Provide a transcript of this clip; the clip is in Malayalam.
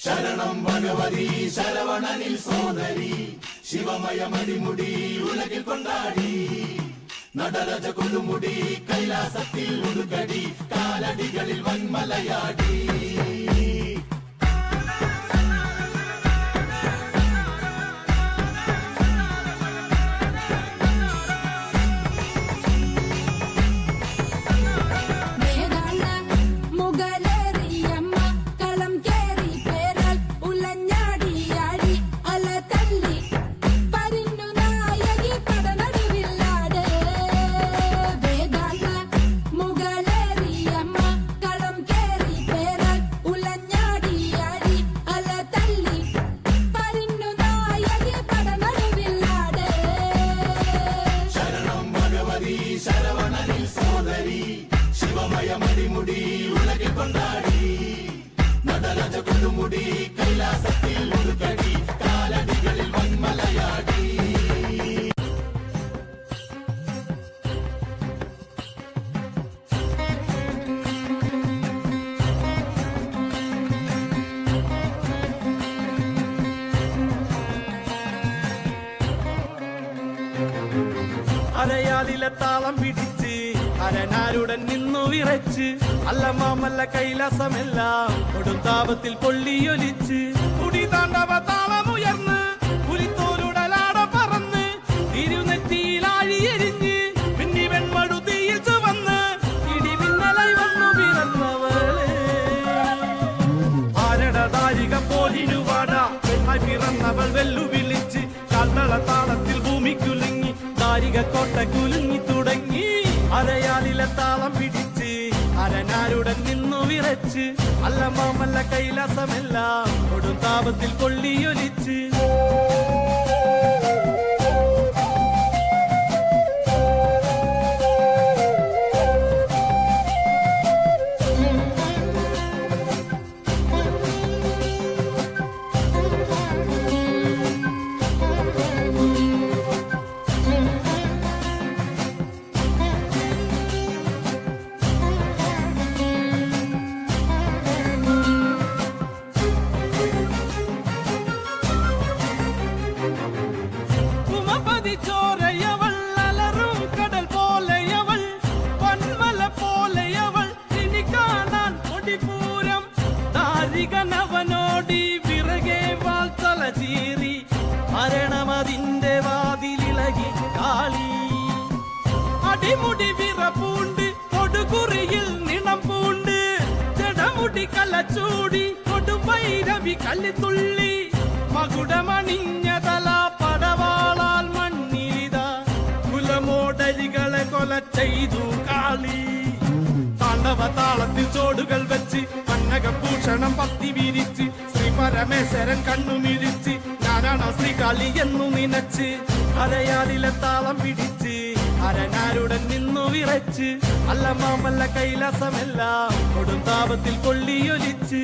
ശരണം ഭഗവതി ശരവണനിൽ സോദരി ശിവമയമടിമുടി ഉലകിൽ കൊണ്ടാടി നടരജ കൊടുമുടി കൈലാസത്തിൽ ഉടുകടി കാലടികളിൽ വന്മലയാടി ശരവണനിൽ സോദരി ശിവമയമടിമുടി ഉലകിൽ കൊണ്ടാടി നടരജ കൊടുമുടി കൈലാസത്തിൽ ഉടുകടി കാലടികളിൽ വന്മലയാടി അരയാലിലെ താളം പിടിച്ച് അരനാരുടൻ നിന്നു വിറച്ച് അല്ലമാമല്ല കൈലാസമെല്ലാം കൊടുങ്കാപത്തിൽ പൊള്ളിയൊലിച്ച് കുടി താണ്ടവ താളമുയർന്ന് പുലിത്തോലുടലാട പറന്ന് തിരുനെറ്റിയിലാഴിയെരിഞ്ഞ് മിന്നി വെൺമടുതിയിൽ ചുവന്ന് ഇടിമിന്നലായി വന്നു പിറന്നവളെ ആരടതാരിക പോലിരുവാട പെണ്ണായി പിറന്നവൾ വെല്ലുവിളിച്ച് കാൽത്തള താളത്തിൽ ഭൂമിക്കുലുങ്ങി കോട്ട കുലുങ്ങി തുടങ്ങി അരയാലിലെ താളം പിടിച്ച് അരനാരുടൻ നിന്നു വിറച്ച് അല്ലമാമല്ല കൈലാസമെല്ലാം കൊടുങ്കാപത്തിൽ പൊള്ളിയൊലിച്ച് ചോരയവൾ അലറും കടൽ പോലെയവൾ പന്മല പോലെയവൾ ഇനി കാണാൻ കൊടിപൂരം ദാരികനവനോടി വിറകെ വാൾത്തല ചീറി മരണമതിന്റെ വാതിലിളകി കാളി അടിമുടി വിറപ്പൂണ്ട് കൊടുകുറിയിൽ നിണം പൂണ്ട് ജടമുടി കലച്ചൂടി കൊടുവൈരവി കല്ലിത്തുള്ളി മകുടമണിഞ്ഞതല പടവാളാൽ മോടരികളെ കൊല ചെയ്തു കാളി താണ്ഡവ താളത്തിൽ ചോടുകൾ വെച്ച് പന്നകഭൂഷണം പത്തി വിരിച്ച് ശ്രീ പരമേശ്വരൻ കണ്ണുമിരിച്ച് ഞാനാണോ ശ്രീകാളി എന്നു നിനച്ച് അരയാലിലെ താളം പിടിച്ച് അരനാരുടൻ നിന്നു വിറച്ച് അല്ലമാമല്ല കൈലാസമെല്ലാം കൊടുങ്കാപത്തിൽ പൊള്ളിയൊലിച്ച്